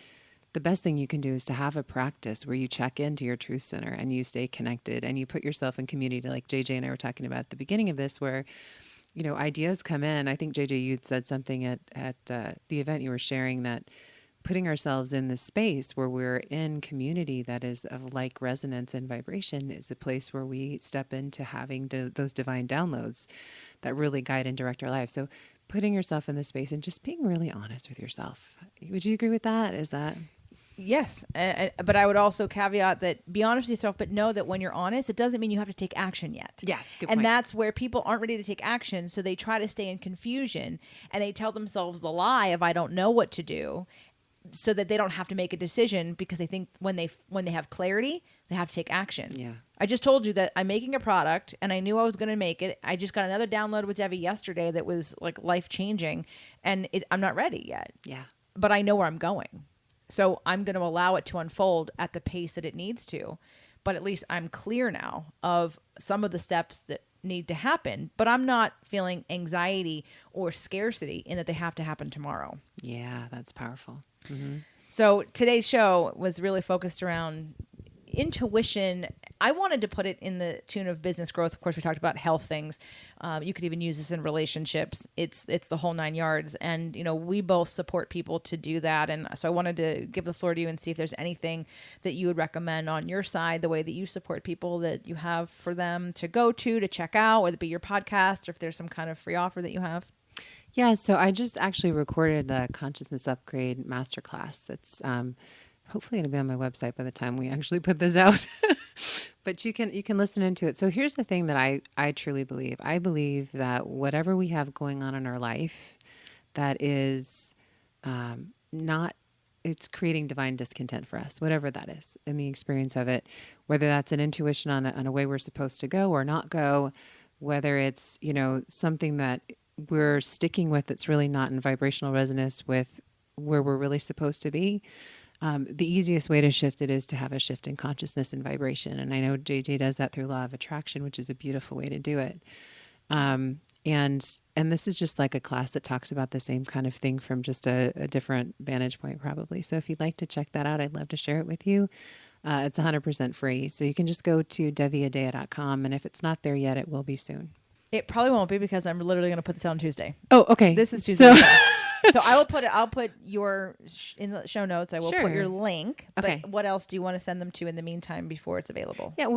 the best thing you can do is to have a practice where you check into your truth center and you stay connected and you put yourself in community, like JJ and I were talking about at the beginning of this, where, ideas come in. I think JJ, you'd said something at the event you were sharing, that putting ourselves in this space where we're in community that is of like resonance and vibration is a place where we step into having those divine downloads that really guide and direct our lives. So putting yourself in this space and just being really honest with yourself. Would you agree with that? Is that... Yes. But I would also caveat that be honest with yourself, but know that when you're honest, it doesn't mean you have to take action yet. Yes. Good And point. that's where people aren't ready to take action. So they try to stay in confusion and they tell themselves the lie of I don't know what to do, so that they don't have to make a decision, because they think when they have clarity, they have to take action. Yeah. I just told you that I'm making a product and I knew I was going to make it. I just got another download with Devi yesterday that was like life changing, and I'm not ready yet. Yeah. But I know where I'm going. So I'm going to allow it to unfold at the pace that it needs to. But at least I'm clear now of some of the steps that need to happen. But I'm not feeling anxiety or scarcity in that they have to happen tomorrow. Yeah, that's powerful. Mm-hmm. So today's show was really focused around intuition. I wanted to put it in the tune of business growth. Of course, we talked about health things. You could even use this in relationships. It's the whole 9 yards. And, we both support people to do that. And so I wanted to give the floor to you and see if there's anything that you would recommend on your side, the way that you support people, that you have for them to go to check out, whether it be your podcast or if there's some kind of free offer that you have. Yeah, so I just actually recorded the Consciousness Upgrade Masterclass. It's hopefully going to be on my website by the time we actually put this out. But you can listen into it. So here's the thing that I truly believe. I believe that whatever we have going on in our life that is it's creating divine discontent for us, whatever that is, in the experience of it, whether that's an intuition on a way we're supposed to go or not go, whether it's, something that we're sticking with that's really not in vibrational resonance with where we're really supposed to be. The easiest way to shift it is to have a shift in consciousness and vibration. And I know JJ does that through law of attraction, which is a beautiful way to do it. And this is just like a class that talks about the same kind of thing from just a different vantage point, probably. So if you'd like to check that out, I'd love to share it with you. It's 100% free. So you can just go to deviadea.com. And if it's not there yet, it will be soon. It probably won't be, because I'm literally going to put this out on Tuesday. Oh, okay. This is Tuesday. So I'll put your in the show notes. I will Sure. put your link. Okay. But what else do you want to send them to in the meantime before it's available? Yeah,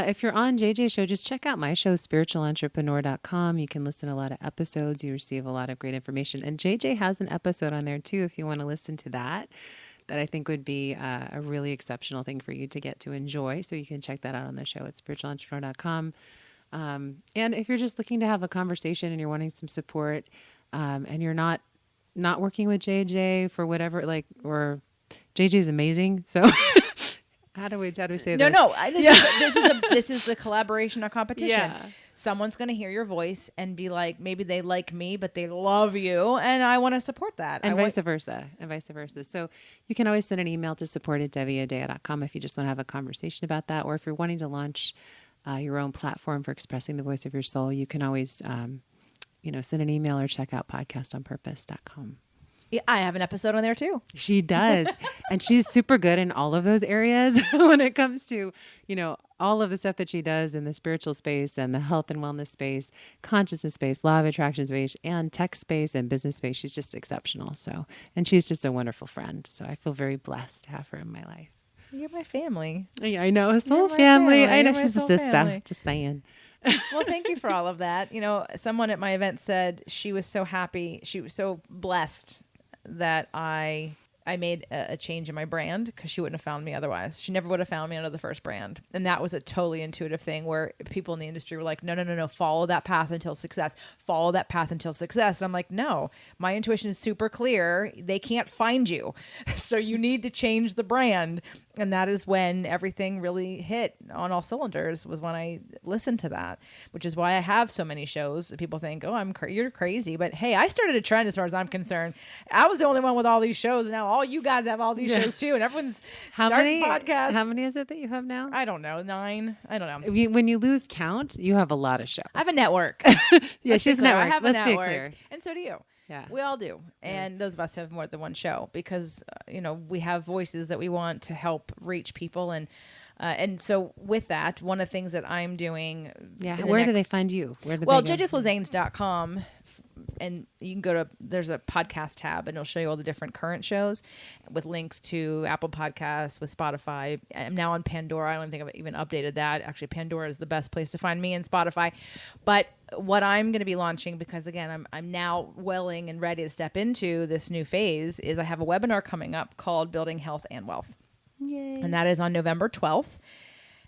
if you're on JJ's show, just check out my show, spiritualentrepreneur.com. You can listen to a lot of episodes. You receive a lot of great information. And JJ has an episode on there too, if you want to listen to that I think would be a really exceptional thing for you to get to enjoy. So you can check that out on the show at spiritualentrepreneur.com. And if you're just looking to have a conversation and you're wanting some support, and you're not working with JJ for whatever, or JJ's amazing. So how do we say this? No. This is a collaboration or competition. Yeah. Someone's going to hear your voice and be like, maybe they like me, but they love you, and I want to support that. And vice versa. So you can always send an email to support@deviadea.com if you just want to have a conversation about that, or if you're wanting to launch your own platform for expressing the voice of your soul, you can always send an email or check out podcastonpurpose.com. Yeah, I have an episode on there too. She does. And she's super good in all of those areas when it comes to, all of the stuff that she does in the spiritual space and the health and wellness space, consciousness space, law of attraction space, and tech space and business space. She's just exceptional. And she's just a wonderful friend. So I feel very blessed to have her in my life. You're my family. Yeah, I know. It's the whole family. I know she's a sister. Family. Just saying. Well, thank you for all of that. Someone at my event said she was so happy. She was so blessed that I made a change in my brand, because she wouldn't have found me otherwise. She never would have found me under the first brand. And that was a totally intuitive thing where people in the industry were like, no, follow that path until success. Follow that path until success. And I'm like, no, my intuition is super clear. They can't find you. So you need to change the brand. And that is when everything really hit on all cylinders, was when I listened to that, which is why I have so many shows that people think, oh, you're crazy. But hey, I started a trend as far as I'm concerned. I was the only one with all these shows, and now all you guys have all these shows too, and everyone's starting podcasts. How many is it that you have now? I don't know, 9. I don't know. When you lose count, you have a lot of shows. I have a network. Yeah, she's a network. I have Let's a be network, clear. and so do you. Yeah. We all do. And those of us who have more than one show, because, we have voices that we want to help reach people. And so with that, one of the things that I'm doing. Yeah. Where do they find you? JJFlazanes.com and you can go to, there's a podcast tab and it'll show you all the different current shows with links to Apple Podcasts, with Spotify. I'm now on Pandora. I don't think I've even updated that. Actually, Pandora is the best place to find me, and Spotify. But what I'm going to be launching, because again, I'm now willing and ready to step into this new phase, is I have a webinar coming up called Building Health and Wealth. Yay. And that is on November 12th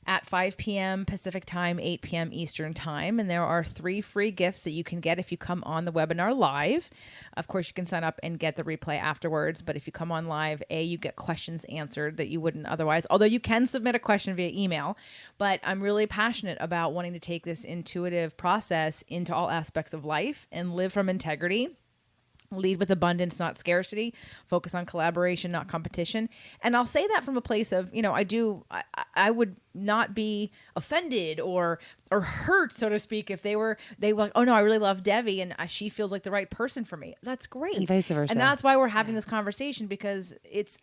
at 5 p.m. Pacific time, 8 p.m. Eastern time. And there are 3 free gifts that you can get if you come on the webinar live. Of course, you can sign up and get the replay afterwards. But if you come on live, you get questions answered that you wouldn't otherwise, although you can submit a question via email. But I'm really passionate about wanting to take this intuitive process into all aspects of life and live from integrity. Lead with abundance, not scarcity. Focus on collaboration, not competition. And I'll say that from a place of, I would not be offended or hurt, so to speak, if they were like, oh no, I really love Devi and she feels like the right person for me. That's great. And vice versa. And that's why we're having this conversation, because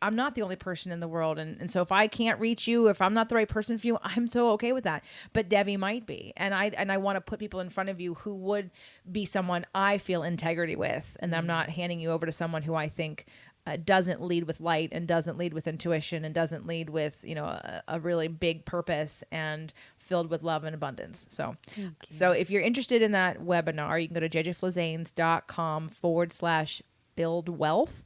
I'm not the only person in the world. And so if I can't reach you, if I'm not the right person for you, I'm so okay with that. But Devi might be. And I want to put people in front of you who would be someone I feel integrity with. And I'm not handing you over to someone who I think doesn't lead with light and doesn't lead with intuition and doesn't lead with, a really big purpose and filled with love and abundance. So if you're interested in that webinar, you can go to jjflazanes.com/build wealth.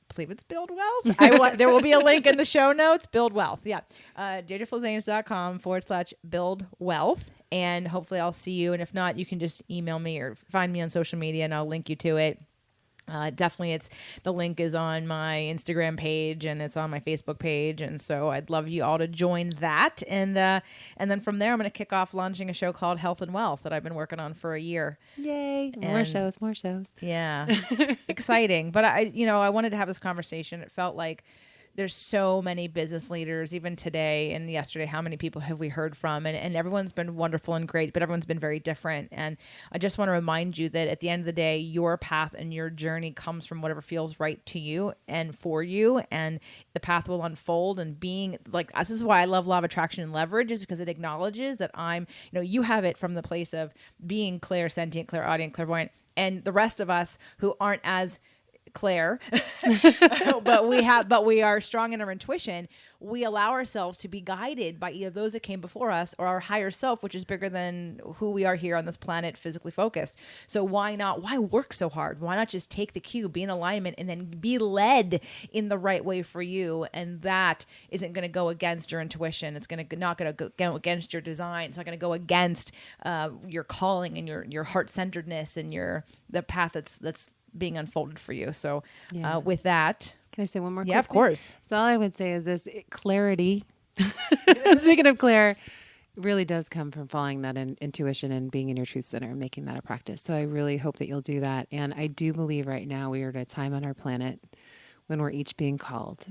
I believe it's Build Wealth. There will be a link in the show notes. Build Wealth. Yeah. jjflazanes.com/build wealth. And hopefully I'll see you. And if not, you can just email me or find me on social media and I'll link you to it. Definitely the link is on my Instagram page and it's on my Facebook page. And so I'd love you all to join that. And then from there, I'm going to kick off launching a show called Health and Wealth that I've been working on for a year. Yay. More shows. Yeah. Exciting. But I wanted to have this conversation. It felt like there's so many business leaders, even today and yesterday, how many people have we heard from? And everyone's been wonderful and great, but everyone's been very different. And I just want to remind you that at the end of the day, your path and your journey comes from whatever feels right to you and for you. And the path will unfold. And being like, this is why I love law of attraction and leverage, is because it acknowledges that you have it from the place of being clairsentient, clairaudient, clairvoyant, and the rest of us who aren't as Claire, but we are strong in our intuition. We allow ourselves to be guided by either those that came before us or our higher self, which is bigger than who we are here on this planet, physically focused. So why work so hard? Why not just take the cue, be in alignment, and then be led in the right way for you? And that isn't going to go against your intuition. It's not going to go against your design. It's not going to go against your calling and your heart-centeredness and the path that's being unfolded for you. So with that, can I say one more? Yeah, of course. So all I would say is this: clarity. Speaking of Claire, really does come from following that intuition and being in your truth center and making that a practice. So I really hope that you'll do that. And I do believe right now we are at a time on our planet when we're each being called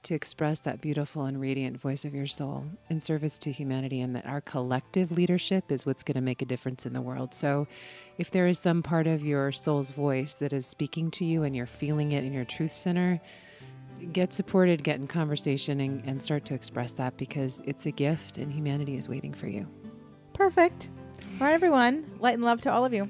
to express that beautiful and radiant voice of your soul in service to humanity, and that our collective leadership is what's going to make a difference in the world. So if there is some part of your soul's voice that is speaking to you and you're feeling it in your truth center, get supported, get in conversation, and start to express that, because it's a gift and humanity is waiting for you. Perfect. All right, everyone. Light and love to all of you.